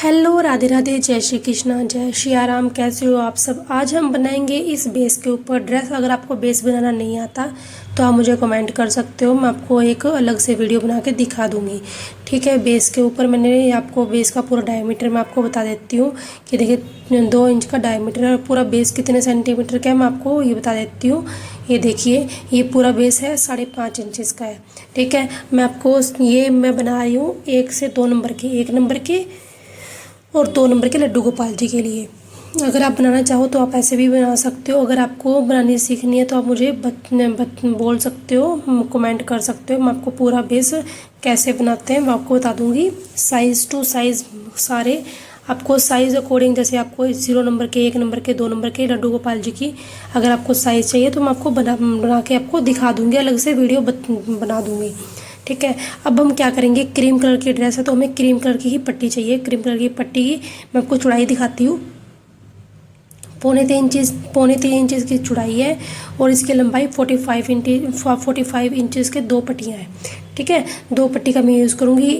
Hello, Radhe Radhe, जय श्री कृष्णा, जय श्री राम। कैसे हो आप सब। आज हम बनाएंगे इस बेस के ऊपर ड्रेस। अगर आपको बेस बनाना नहीं आता तो आप मुझे कमेंट कर सकते हो, मैं आपको एक अलग से वीडियो बना के दिखा दूंगी। ठीक है, बेस के ऊपर मैंने आपको बेस का पूरा डायमीटर मैं आपको बता देती हूँ कि देखिए 2 इंच का डायमीटर है और पूरा बेस कितने सेंटीमीटर का है मैं आपको ये बता देती हूँ। ये देखिए, ये पूरा बेस है 5.5 इंचज़ का है। ठीक है, मैं आपको ये मैं बना रही हूँ 1 से 2 नंबर के, 1 नंबर के और 2 नंबर के लड्डू गोपाल जी के लिए। अगर आप बनाना चाहो तो आप ऐसे भी बना सकते हो। अगर आपको बनानी सीखनी है तो आप मुझे बोल सकते हो, कमेंट कर सकते हो। मैं आपको पूरा बेस कैसे बनाते हैं मैं आपको बता दूंगी, साइज़ टू साइज़ सारे। आपको साइज़ अकॉर्डिंग, जैसे आपको 0 नंबर के, 1 नंबर के, 2 नंबर के लड्डू गोपाल जी की अगर आपको साइज़ चाहिए तो मैं आपको बना के आपको दिखा दूँगी, अलग से वीडियो बना दूँगी। ठीक है, अब हम क्या करेंगे, क्रीम कलर की ड्रेस है तो हमें क्रीम कलर की ही पट्टी चाहिए। क्रीम कलर की पट्टी की मैं आपको चौड़ाई दिखाती हूँ। 3.5 इंचज़ की चौड़ाई है और इसकी लंबाई 45 इंचज़ के 2 पट्टियाँ हैं। ठीक है, 2 पट्टी का मैं यूज़ करूँगी।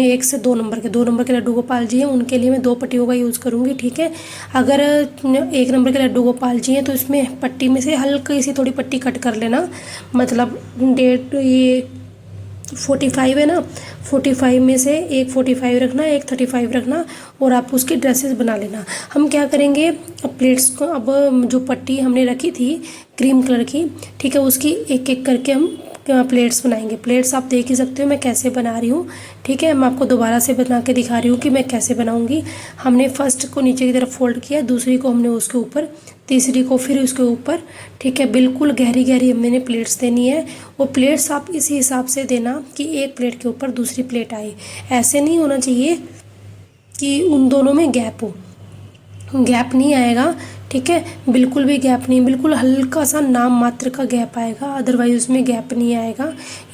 1 से 2 नंबर के लड्डू गोपाल जी हैं उनके लिए मैं 2 पट्टियों का यूज़ करूँगी। ठीक है, अगर 1 नंबर के लड्डू गोपाल जी हैं तो इसमें पट्टी में से हल्की सी थोड़ी पट्टी कट कर लेना, मतलब 45 है ना, 45 में से एक 45 रखना, एक 35 रखना और आप उसकी ड्रेसेस बना लेना। हम क्या करेंगे, प्लेट्स को, अब जो पट्टी हमने रखी थी क्रीम कलर की, ठीक है, उसकी एक एक करके हम प्लेट्स बनाएंगे। प्लेट्स आप देख ही सकते हो मैं कैसे बना रही हूँ। ठीक है, मैं आपको दोबारा से बना के दिखा रही हूँ कि मैं कैसे बनाऊँगी। हमने फर्स्ट को नीचे की तरफ फोल्ड किया, दूसरी को हमने उसके ऊपर, तीसरी को फिर उसके ऊपर। ठीक है, बिल्कुल गहरी गहरी मैंने प्लेट्स देनी है और प्लेट्स आप इसी हिसाब से देना कि एक प्लेट के ऊपर दूसरी प्लेट आए। ऐसे नहीं होना चाहिए कि उन दोनों में गैप हो, गैप नहीं आएगा। ठीक है, बिल्कुल भी गैप नहीं, बिल्कुल हल्का सा नाम मात्र का गैप आएगा, अदरवाइज उसमें गैप नहीं आएगा।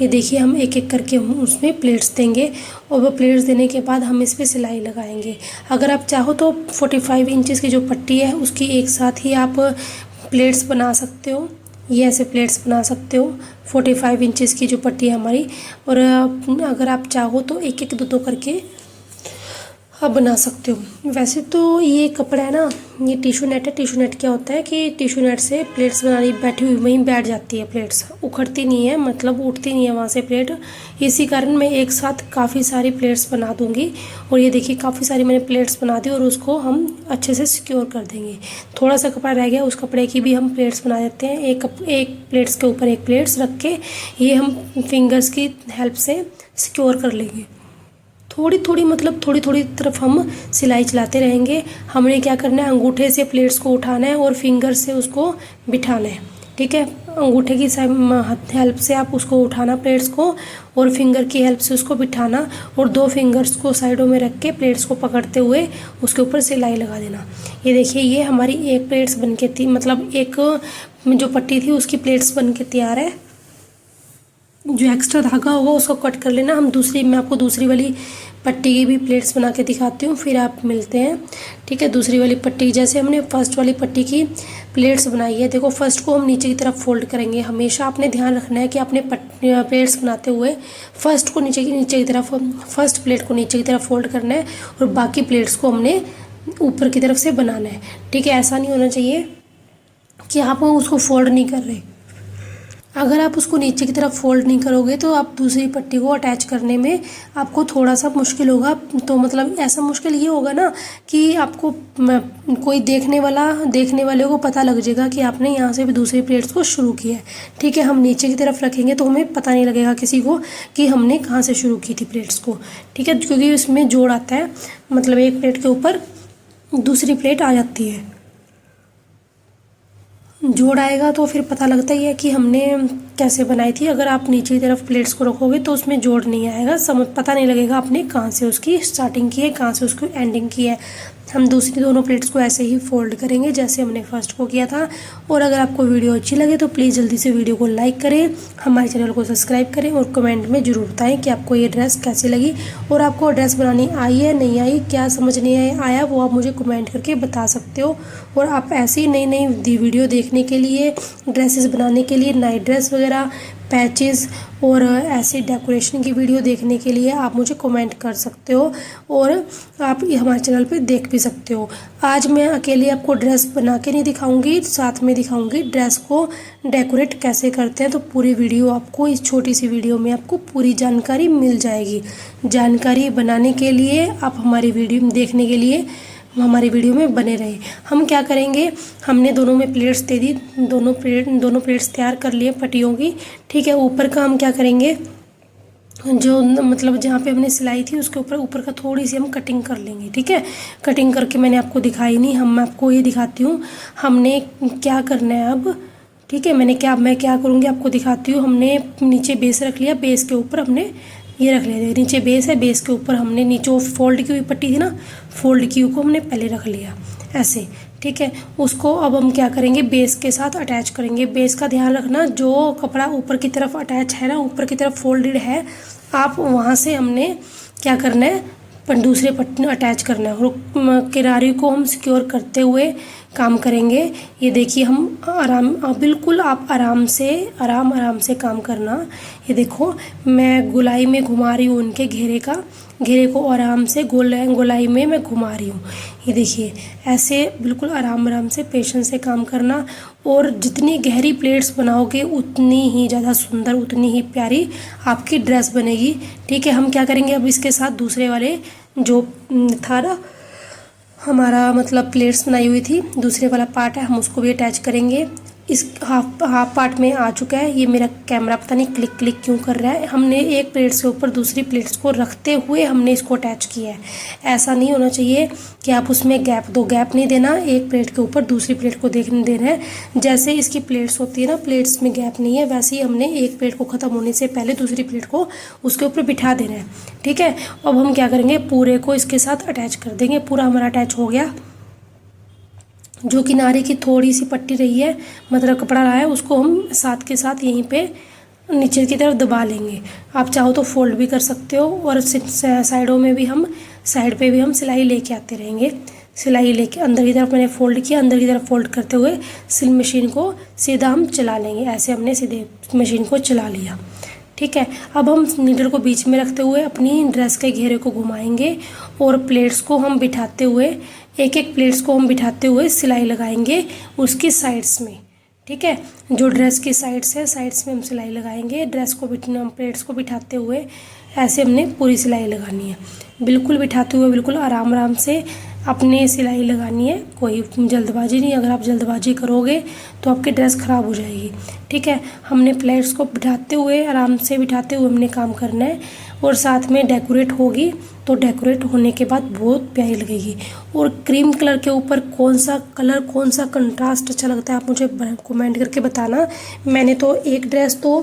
ये देखिए, हम एक एक करके हम उसमें प्लेट्स देंगे और वो प्लेट्स देने के बाद हम इस पर सिलाई लगाएंगे। अगर आप चाहो तो 45 इंचज़ की जो पट्टी है उसकी एक साथ ही आप प्लेट्स बना सकते हो, ये ऐसे प्लेट्स बना सकते हो 45 इंचज़ की जो पट्टी है हमारी। और अगर आप चाहो तो एक एक दो करके आप बना सकते हो। वैसे तो ये कपड़ा है ना, ये टिश्यू नेट है। टिश्यू नेट क्या होता है कि टिश्यू नेट से प्लेट्स बनानी बैठी हुई वहीं बैठ जाती है, प्लेट्स उखड़ती नहीं है, मतलब उठती नहीं है वहाँ से प्लेट। इसी कारण मैं एक साथ काफ़ी सारी प्लेट्स बना दूँगी। और ये देखिए, काफ़ी सारी मैंने प्लेट्स बना दी और उसको हम अच्छे से सिक्योर कर देंगे। थोड़ा सा कपड़ा रह गया, उस कपड़े की भी हम प्लेट्स बना देते हैं। एक प्लेट्स के ऊपर एक प्लेट्स रख के ये हम फिंगर्स की हेल्प से सिक्योर कर लेंगे। थोड़ी थोड़ी, मतलब थोड़ी थोड़ी तरफ हम सिलाई चलाते रहेंगे। हमने क्या करना है, अंगूठे से प्लेट्स को उठाना है और फिंगर से उसको बिठाना है। ठीक है, अंगूठे की हेल्प से आप उसको उठाना प्लेट्स को और फिंगर की हेल्प से उसको बिठाना और 2 फिंगर्स को साइडों में रख के प्लेट्स को पकड़ते हुए उसके ऊपर सिलाई लगा देना। ये देखिए, ये हमारी एक प्लेट्स बन के थी, मतलब एक जो पट्टी थी उसकी प्लेट्स बन के तैयार है। जो एक्स्ट्रा धागा होगा उसको कट कर लेना। मैं आपको दूसरी वाली पट्टी की भी प्लेट्स बना के दिखाती हूँ, फिर आप मिलते हैं। ठीक है, दूसरी वाली पट्टी, जैसे हमने फर्स्ट वाली पट्टी की प्लेट्स बनाई है, देखो फर्स्ट को हम नीचे की तरफ फोल्ड करेंगे। हमेशा आपने ध्यान रखना है कि आपने प्लेट्स बनाते हुए फर्स्ट को नीचे की तरफ, फर्स्ट प्लेट को नीचे की तरफ फोल्ड करना है और बाकी प्लेट्स को हमने ऊपर की तरफ से बनाना है। ठीक है, ऐसा नहीं होना चाहिए कि आप उसको फोल्ड नहीं कर रहे। अगर आप उसको नीचे की तरफ फोल्ड नहीं करोगे तो आप दूसरी पट्टी को अटैच करने में आपको थोड़ा सा मुश्किल होगा। तो मतलब ऐसा मुश्किल ये होगा ना कि आपको कोई देखने वाले को पता लग जाएगा कि आपने यहाँ से भी दूसरी प्लेट्स को शुरू किया है। ठीक है, हम नीचे की तरफ रखेंगे तो हमें पता नहीं लगेगा किसी को कि हमने कहाँ से शुरू की थी प्लेट्स को। ठीक है, क्योंकि उसमें जोड़ आता है, मतलब एक प्लेट के ऊपर दूसरी प्लेट आ जाती है, जोड़ आएगा तो फिर पता लगता ही है कि हमने कैसे बनाई थी। अगर आप नीचे की तरफ प्लेट्स को रखोगे तो उसमें जोड़ नहीं आएगा, पता नहीं लगेगा आपने कहाँ से उसकी स्टार्टिंग की है, कहाँ से उसकी एंडिंग की है। हम दूसरी दोनों प्लेट्स को ऐसे ही फोल्ड करेंगे जैसे हमने फर्स्ट को किया था। और अगर आपको वीडियो अच्छी लगे तो प्लीज़ जल्दी से वीडियो को लाइक करें, हमारे चैनल को सब्सक्राइब करें और कमेंट में ज़रूर बताएं कि आपको ये ड्रेस कैसी लगी और आपको ड्रेस बनानी आई है नहीं आई, क्या समझ नहीं आया, वो आप मुझे कमेंट करके बता सकते हो। और आप ऐसी नई नई वीडियो देखने के लिए, ड्रेसेस बनाने के लिए, नाइट ड्रेस वगैरह, पैचेस और ऐसे डेकोरेशन की वीडियो देखने के लिए आप मुझे कमेंट कर सकते हो और आप हमारे चैनल पे देख भी सकते हो। आज मैं अकेले आपको ड्रेस बना के नहीं दिखाऊंगी, साथ में दिखाऊंगी ड्रेस को डेकोरेट कैसे करते हैं। तो पूरी वीडियो आपको, इस छोटी सी वीडियो में आपको पूरी जानकारी मिल जाएगी। जानकारी बनाने के लिए आप हमारी वीडियो देखने के लिए हमारी वीडियो में बने रहे। हम क्या करेंगे, हमने दोनों में प्लेट्स दे दी, दोनों प्लेट्स तैयार कर लिए पट्टियों की। ठीक है, ऊपर का हम क्या करेंगे, जो मतलब जहाँ पे हमने सिलाई थी उसके ऊपर का थोड़ी सी हम कटिंग कर लेंगे। ठीक है, कटिंग करके मैंने आपको दिखाई नहीं, मैं आपको ये दिखाती हूँ हमने क्या करना है अब। ठीक है, मैं क्या करूँगी आपको दिखाती हूँ। हमने नीचे बेस रख लिया, बेस के ऊपर हमने ये रख लिया, नीचे बेस है, बेस के ऊपर हमने नीचे वो फोल्ड की हुई पट्टी थी ना, फोल्ड की को हमने पहले रख लिया ऐसे। ठीक है, उसको अब हम क्या करेंगे, बेस के साथ अटैच करेंगे। बेस का ध्यान रखना, जो कपड़ा ऊपर की तरफ अटैच है ना, ऊपर की तरफ फोल्डेड है, आप वहाँ से हमने क्या करना है, पर दूसरे पट्टी अटैच करना है और किनारे को हम सिक्योर करते हुए काम करेंगे। ये देखिए, हम बिल्कुल आप आराम से काम करना। ये देखो, मैं गोलाई में घुमा रही हूँ उनके घेरे को आराम से गोलाई में मैं घुमा रही हूँ। ये देखिए, ऐसे बिल्कुल आराम से पेशेंस से काम करना। और जितनी गहरी प्लेट्स बनाओगे उतनी ही ज़्यादा सुंदर, उतनी ही प्यारी आपकी ड्रेस बनेगी। ठीक है, हम क्या करेंगे अब इसके साथ दूसरे वाले जो था ना हमारा, मतलब प्लेट्स बनाई हुई थी, दूसरे वाला पार्ट है, हम उसको भी अटैच करेंगे। इस हाफ पार्ट में आ चुका है। ये मेरा कैमरा पता नहीं क्लिक क्यों कर रहा है। हमने एक प्लेट्स के ऊपर दूसरी प्लेट्स को रखते हुए हमने इसको अटैच किया है। ऐसा नहीं होना चाहिए कि आप उसमें गैप नहीं देना, एक प्लेट के ऊपर दूसरी प्लेट को देखने देना है। जैसे इसकी प्लेट्स होती है ना, प्लेट्स में गैप नहीं है, वैसे ही हमने एक प्लेट को ख़त्म होने से पहले दूसरी प्लेट को उसके ऊपर बिठा देना है। ठीक है, अब हम क्या करेंगे, पूरे को इसके साथ अटैच कर देंगे। पूरा हमारा अटैच हो गया। जो किनारे की थोड़ी सी पट्टी रही है, मतलब कपड़ा रहा है, उसको हम साथ के साथ यहीं पे नीचे की तरफ दबा लेंगे। आप चाहो तो फोल्ड भी कर सकते हो और साइडों में भी हम साइड पे भी हम सिलाई लेके आते रहेंगे। सिलाई लेके अंदर की तरफ मैंने फोल्ड किया, अंदर की तरफ फोल्ड करते हुए सिल मशीन को सीधा हम चला लेंगे। ऐसे हमने सीधे मशीन को चला लिया। ठीक है, अब हम नीडल को बीच में रखते हुए अपनी ड्रेस के घेरे को घुमाएंगे और प्लेट्स को हम बिठाते हुए, एक प्लेट्स को हम बिठाते हुए सिलाई लगाएंगे उसकी साइड्स में। ठीक है, जो ड्रेस की साइड्स है, साइड्स में हम सिलाई लगाएंगे। ड्रेस को प्लेट्स को बिठाते हुए ऐसे हमने पूरी सिलाई लगानी है। बिल्कुल बिठाते हुए बिल्कुल आराम से अपने सिलाई लगानी है, कोई जल्दबाजी नहीं। अगर आप जल्दबाजी करोगे तो आपकी ड्रेस ख़राब हो जाएगी। ठीक है, हमने प्लेट्स को बिठाते हुए, आराम से बिठाते हुए हमने काम करना है। और साथ में डेकोरेट होगी तो डेकोरेट होने के बाद बहुत प्यारी लगेगी। और क्रीम कलर के ऊपर कौन सा कंट्रास्ट अच्छा लगता है, आप मुझे कमेंट करके बताना। मैंने तो एक ड्रेस तो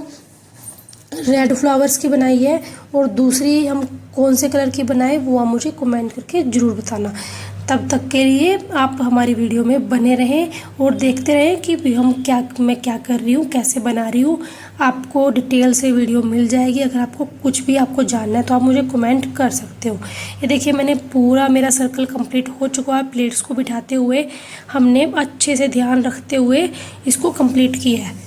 रेड फ्लावर्स की बनाई है और दूसरी हम कौन से कलर की बनाए वो आप मुझे कमेंट करके ज़रूर बताना। तब तक के लिए आप हमारी वीडियो में बने रहें और देखते रहें कि मैं क्या कर रही हूँ, कैसे बना रही हूँ। आपको डिटेल से वीडियो मिल जाएगी। अगर आपको कुछ भी जानना है तो आप मुझे कमेंट कर सकते हो। ये देखिए, मैंने पूरा मेरा सर्कल कंप्लीट हो चुका है। प्लेट्स को बिठाते हुए हमने अच्छे से ध्यान रखते हुए इसको कंप्लीट किया है।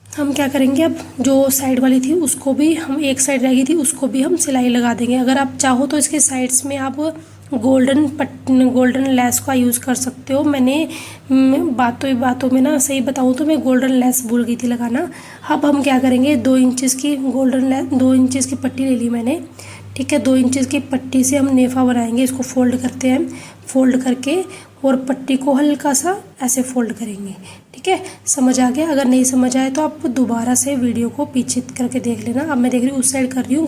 हम क्या करेंगे, अब जो साइड वाली थी उसको भी हम, एक साइड रह गई थी उसको भी हम सिलाई लगा देंगे। अगर आप चाहो तो इसके साइड्स में आप गोल्डन लेस का यूज़ कर सकते हो। मैंने बातों में ना, सही बताऊँ तो मैं गोल्डन लेस भूल गई थी लगाना। अब हम क्या करेंगे, 2 इंचेस की 2 इंचेस की पट्टी ले ली मैंने। ठीक है, 2 इंचेस की पट्टी से हम नेफा बनाएंगे। इसको फोल्ड करते हैं, फोल्ड करके और पट्टी को हल्का सा ऐसे फोल्ड करेंगे। ठीक है, समझ आ गया? अगर नहीं समझ आए तो आप दोबारा से वीडियो को पीछे करके देख लेना। अब मैं देख रही हूँ उस साइड कर रही हूँ,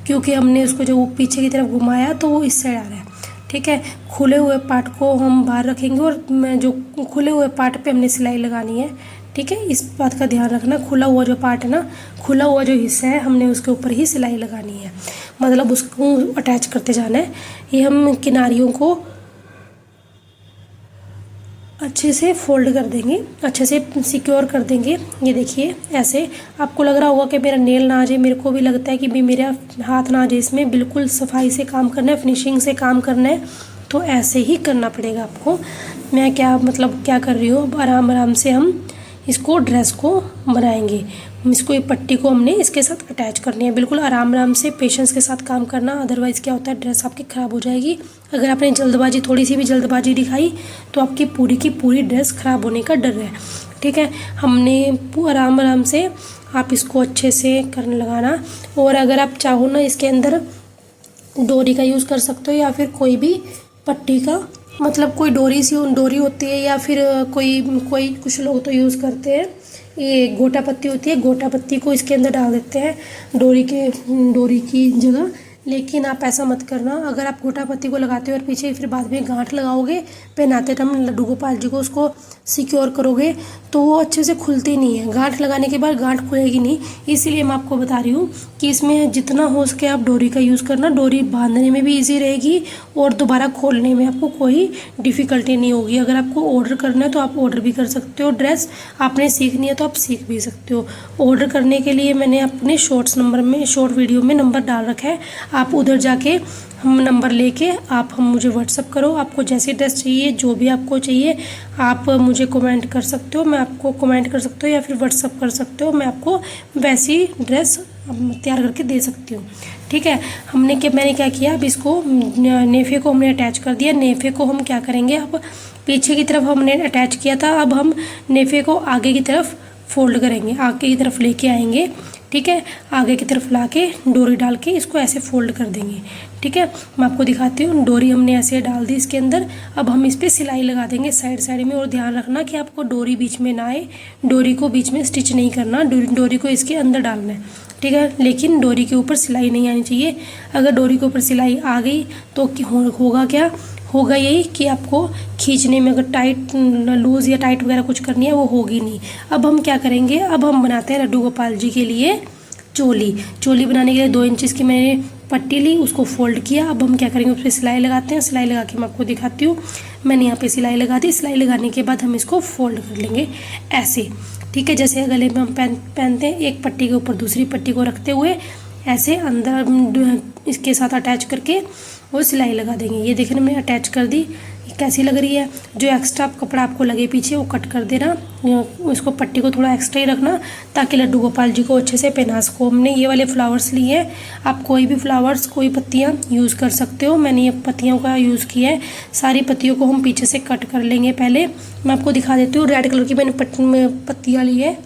क्योंकि हमने उसको जो पीछे की तरफ घुमाया तो वो इस साइड आ रहा है। ठीक है, खुले हुए पार्ट को हम बाहर रखेंगे और जो खुले हुए पार्ट पे हमने सिलाई लगानी है। ठीक है, इस बात का ध्यान रखना। खुला हुआ जो पार्ट है ना, खुला हुआ जो हिस्सा है, हमने उसके ऊपर ही सिलाई लगानी है, मतलब उसको अटैच करते जाना है। ये हम किनारियों को अच्छे से फोल्ड कर देंगे, अच्छे से सिक्योर कर देंगे। ये देखिए, ऐसे आपको लग रहा होगा कि मेरा नेल ना आ जाए, मेरे को भी लगता है कि भी मेरा हाथ ना आ जाए। इसमें बिल्कुल सफाई से काम करना है, फिनिशिंग से काम करना है, तो ऐसे ही करना पड़ेगा आपको। मैं क्या कर रही हूँ, अब आराम से हम इसको ड्रेस को बनाएंगे। इसको ये पट्टी को हमने इसके साथ अटैच करनी है। बिल्कुल आराम आराम से पेशेंस के साथ काम करना, अदरवाइज़ क्या होता है ड्रेस आपकी ख़राब हो जाएगी। अगर आपने जल्दबाजी, थोड़ी सी भी जल्दबाजी दिखाई तो आपकी पूरी की पूरी ड्रेस ख़राब होने का डर है। ठीक है, हमने आराम आराम से आप इसको अच्छे से करने लगाना। और अगर आप चाहो ना इसके अंदर डोरी का यूज़ कर सकते हो या फिर कोई भी पट्टी का, मतलब कोई डोरी होती है या फिर कोई कुछ लोग तो यूज़ करते हैं ये गोटा पत्ती होती है, गोटा पत्ती को इसके अंदर डाल देते हैं डोरी की जगह। लेकिन आप ऐसा मत करना। अगर आप गोटा पत्ती को लगाते हो और पीछे फिर बाद में गांठ लगाओगे पहनाते टाइम लड्डू गोपाल जी को, उसको सिक्योर करोगे तो वो अच्छे से खुलती नहीं है। गांठ लगाने के बाद गांठ खुलेगी नहीं। इसीलिए मैं आपको बता रही हूँ कि इसमें जितना हो सके आप डोरी का यूज़ करना। डोरी बांधने में भी ईजी रहेगी और दोबारा खोलने में आपको कोई डिफ़िकल्टी नहीं होगी। अगर आपको ऑर्डर करना है तो आप ऑर्डर भी कर सकते हो। ड्रेस आपने सीखनी है तो आप सीख भी सकते हो। ऑर्डर करने के लिए मैंने अपने शॉर्ट वीडियो में नंबर डाल रखा है, आप उधर जाके हम नंबर लेके आप मुझे व्हाट्सअप करो। आपको जैसी ड्रेस चाहिए, जो भी आपको चाहिए, आप मुझे कमेंट कर सकते हो, मैं आपको कमेंट कर सकते हो या फिर व्हाट्सअप कर सकते हो। मैं आपको वैसी ड्रेस तैयार करके दे सकती हूँ। ठीक है, मैंने क्या किया, अब इसको नेफे को हमने अटैच कर दिया। नेफे को हम क्या करेंगे, अब पीछे की तरफ हमने अटैच किया था, अब हम नेफे को आगे की तरफ फोल्ड करेंगे, आगे की तरफ लेके आएंगे। ठीक है, आगे की तरफ लाके डोरी डाल के इसको ऐसे फोल्ड कर देंगे। ठीक है, मैं आपको दिखाती हूँ। डोरी हमने ऐसे डाल दी इसके अंदर। अब हम इस पर सिलाई लगा देंगे साइड में। और ध्यान रखना कि आपको डोरी बीच में ना आए, डोरी को बीच में स्टिच नहीं करना, डोरी को इसके अंदर डालना है। ठीक है, लेकिन डोरी के ऊपर सिलाई नहीं आनी चाहिए। अगर डोरी के ऊपर सिलाई आ गई तो होगा क्या, होगा यही कि आपको खींचने में अगर टाइट, लूज़ या टाइट वगैरह कुछ करनी है वो होगी नहीं। अब हम क्या करेंगे, अब हम बनाते हैं लड्डू गोपाल जी के लिए चोली बनाने के लिए 2 इंच की मैंने पट्टी ली, उसको फोल्ड किया। अब हम क्या करेंगे, उस पर सिलाई लगाते हैं। सिलाई लगा के मैं आपको दिखाती हूँ। मैंने यहाँ पे सिलाई लगा दी। सिलाई लगाने के बाद हम इसको फोल्ड कर लेंगे ऐसे। ठीक है, जैसे गले में हम पहनते हैं, एक पट्टी के ऊपर दूसरी पट्टी को रखते हुए ऐसे अंदर इसके साथ अटैच करके वो सिलाई लगा देंगे। ये देखने में अटैच कर दी, कैसी लग रही है। जो एक्स्ट्रा कपड़ा आपको लगे पीछे वो कट कर देना, इसको पट्टी को थोड़ा एक्स्ट्रा ही रखना ताकि लड्डू गोपाल जी को अच्छे से पहना सको। हमने ये वाले फ्लावर्स लिए हैं, आप कोई भी फ्लावर्स, कोई पत्तियाँ यूज़ कर सकते हो। मैंने ये पत्तियों का यूज़ किया है। सारी पत्तियों को हम पीछे से कट कर लेंगे। पहले मैं आपको दिखा देती हूँ। रेड कलर की मैंने पत्तियाँ ली है,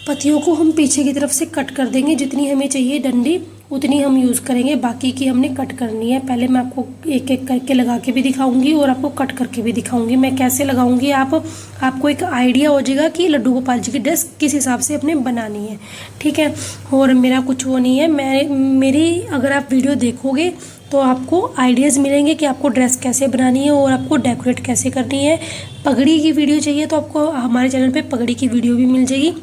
पत्तियों को हम पीछे की तरफ से कट कर देंगे। जितनी हमें चाहिए डंडी उतनी हम यूज़ करेंगे, बाकी की हमने कट करनी है। पहले मैं आपको एक एक करके लगा के भी दिखाऊंगी और आपको कट करके भी दिखाऊंगी। मैं कैसे लगाऊंगी आपको एक आइडिया हो जाएगा कि लड्डू गोपाल जी की ड्रेस किस हिसाब से अपने बनानी है। ठीक है, और मेरा कुछ वो नहीं है, मेरी अगर आप वीडियो देखोगे तो आपको आइडियाज़ मिलेंगे कि आपको ड्रेस कैसे बनानी है और आपको डेकोरेट कैसे करनी है। पगड़ी की वीडियो चाहिए तो आपको हमारे चैनल पे पगड़ी की वीडियो भी मिल जाएगी।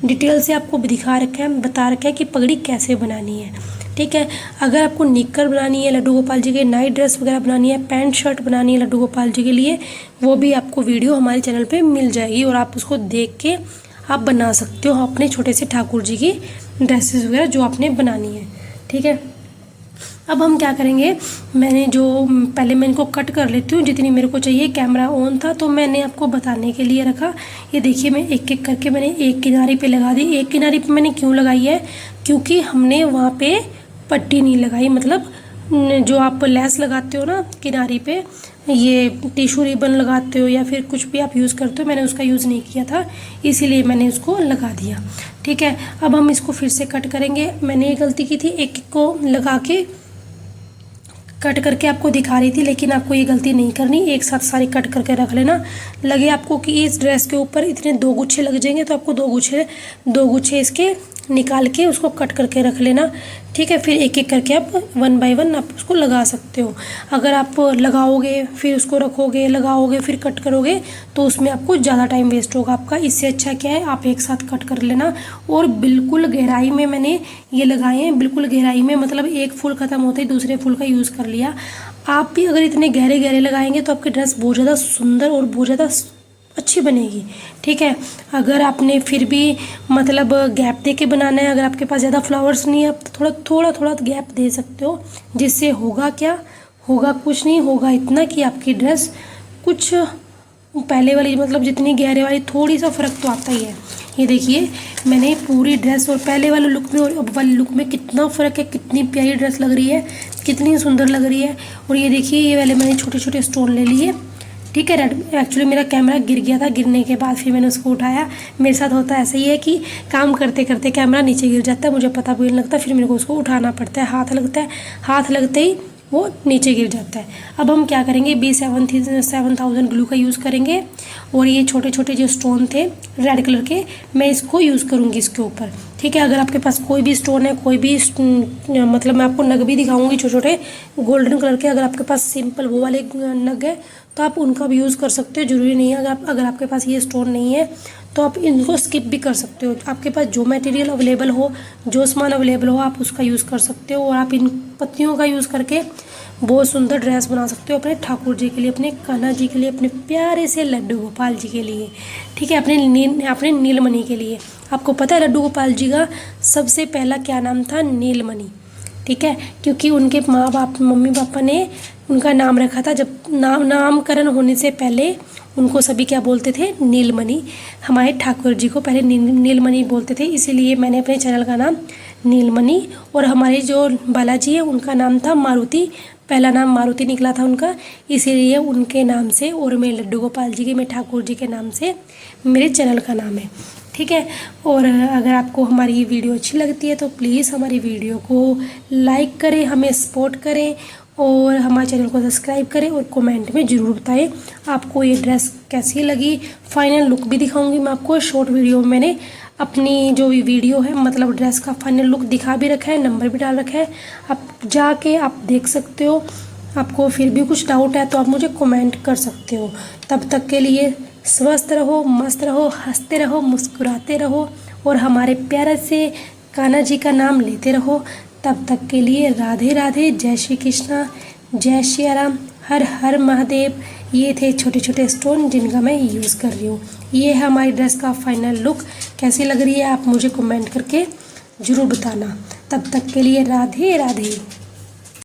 डिटेल से आपको बता रखा है कि पगड़ी कैसे बनानी है। ठीक है, अगर आपको निक्कर बनानी है लड्डू गोपाल जी के, नाइट ड्रेस वगैरह बनानी है, पैंट शर्ट बनानी है लड्डू गोपाल जी के लिए, वो भी आपको वीडियो हमारे चैनल पे मिल जाएगी और आप उसको देख के आप बना सकते हो अपने छोटे से ठाकुर जी की ड्रेसेस वगैरह जो आपने बनानी है। ठीक है, अब हम क्या करेंगे, पहले मैं इनको कट कर लेती हूँ जितनी मेरे को चाहिए। कैमरा ऑन था तो मैंने आपको बताने के लिए रखा। ये देखिए, मैं एक एक करके मैंने एक किनारे पे लगा दी। एक किनारे पे मैंने क्यों लगाई है, क्योंकि हमने वहाँ पे पट्टी नहीं लगाई। मतलब जो आप लेस लगाते हो ना किनारी पे, ये टिश्यू रिबन लगाते हो या फिर कुछ भी आप यूज़ करते हो, मैंने उसका यूज़ नहीं किया था, इसीलिए मैंने उसको लगा दिया। ठीक है, अब हम इसको फिर से कट करेंगे। मैंने ये गलती की थी, एक एक को लगा के कट करके आपको दिखा रही थी, लेकिन आपको ये गलती नहीं करनी। एक साथ सारी कट करके रख लेना। लगे आपको कि इस ड्रेस के ऊपर इतने 2 गुच्छे लग जाएंगे तो आपको 2 गुच्छे इसके निकाल के उसको कट करके रख लेना। ठीक है, फिर एक एक करके आप 1 बाय 1 आप उसको लगा सकते हो। अगर आप लगाओगे फिर उसको रखोगे, लगाओगे फिर कट करोगे तो उसमें आपको ज़्यादा टाइम वेस्ट होगा आपका। इससे अच्छा क्या है, आप एक साथ कट कर लेना। और बिल्कुल गहराई में मैंने ये लगाए हैं, बिल्कुल गहराई में, मतलब एक फूल ख़त्म होते ही दूसरे फूल का यूज़ कर लिया। आप भी अगर इतने गहरे गहरे लगाएंगे तो आपकी ड्रेस बहुत ज़्यादा सुंदर और बहुत ज़्यादा अच्छी बनेगी। ठीक है, अगर आपने फिर भी मतलब गैप दे के बनाना है, अगर आपके पास ज़्यादा फ्लावर्स नहीं है, आप थोड़ा गैप दे सकते हो। जिससे होगा क्या, होगा कुछ नहीं, होगा इतना कि आपकी ड्रेस कुछ पहले वाली मतलब जितनी गहरे वाली थोड़ी सा फ़र्क तो आता ही है। ये देखिए मैंने पूरी ड्रेस और पहले वाले लुक में और अब वाले लुक में कितना फ़र्क है, कितनी प्यारी ड्रेस लग रही है, कितनी सुंदर लग रही है। और ये देखिए ये वाले मैंने छोटे छोटे स्टोन ले लिए, ठीक है। एक्चुअली मेरा कैमरा गिर गया था, गिरने के बाद फिर मैंने उसको उठाया। मेरे साथ होता ऐसा ही है कि काम करते करते कैमरा नीचे गिर जाता है, मुझे पता भी नहीं लगता, फिर मेरे को उसको उठाना पड़ता है, हाथ लगता है, हाथ लगते ही वो नीचे गिर जाता है। अब हम क्या करेंगे, B7000 ग्लू का यूज़ करेंगे और ये छोटे छोटे जो स्टोन थे रेड कलर के, मैं इसको यूज़ करूँगी इसके ऊपर, ठीक है। अगर आपके पास कोई भी स्टोन है, कोई भी मतलब मैं आपको नग भी दिखाऊंगी छोटे छोटे गोल्डन कलर के, अगर आपके पास सिंपल वो वाले नग है तो आप उनका भी यूज़ कर सकते हो, ज़रूरी नहीं है। अगर आपके पास ये स्टोन नहीं है तो आप इनको स्किप भी कर सकते हो। आपके पास जो मटेरियल अवेलेबल हो, जो सामान अवेलेबल हो, आप उसका यूज़ कर सकते हो। और आप इन पत्तियों का यूज़ करके बहुत सुंदर ड्रेस बना सकते हो अपने ठाकुर जी के लिए, अपने कान्हा जी के लिए, अपने प्यारे से लड्डू गोपाल जी के लिए, ठीक है। अपने नीलमणि के लिए। आपको पता है लड्डू गोपाल जी का सबसे पहला क्या नाम था? नीलमणि, ठीक है। क्योंकि उनके माँ बाप मम्मी पापा ने उनका नाम रखा था, जब नामकरण होने से पहले उनको सभी क्या बोलते थे? नीलमणि। हमारे ठाकुर जी को पहले नीलमणि बोलते थे, इसीलिए मैंने अपने चैनल का नाम नीलमणि। और हमारे जो बालाजी है उनका नाम था मारुति, पहला नाम मारुति निकला था उनका, इसीलिए उनके नाम से और मैं लड्डू गोपाल जी के, मैं ठाकुर जी के नाम से मेरे चैनल का नाम है, ठीक है। और अगर आपको हमारी ये वीडियो अच्छी लगती है तो प्लीज़ हमारी वीडियो को लाइक करें, हमें सपोर्ट करें और हमारे चैनल को सब्सक्राइब करें और कमेंट में ज़रूर बताएं आपको ये ड्रेस कैसी लगी। फाइनल लुक भी दिखाऊंगी मैं आपको शॉर्ट वीडियो में। मैंने अपनी जो वीडियो है मतलब ड्रेस का फाइनल लुक दिखा भी रखा है, नंबर भी डाल रखा है, आप जाके आप देख सकते हो। आपको फिर भी कुछ डाउट है तो आप मुझे कमेंट कर सकते हो। तब तक के लिए स्वस्थ रहो, मस्त रहो, हंसते रहो, मुस्कुराते रहो और हमारे प्यारे से कान्हा जी का नाम लेते रहो। तब तक के लिए राधे राधे, जय श्री कृष्णा, जय श्री राम, हर हर महादेव। ये थे छोटे छोटे स्टोन जिनका मैं यूज़ कर रही हूँ। ये है हमारी ड्रेस का फाइनल लुक, कैसी लग रही है आप मुझे कमेंट करके ज़रूर बताना। तब तक के लिए राधे राधे।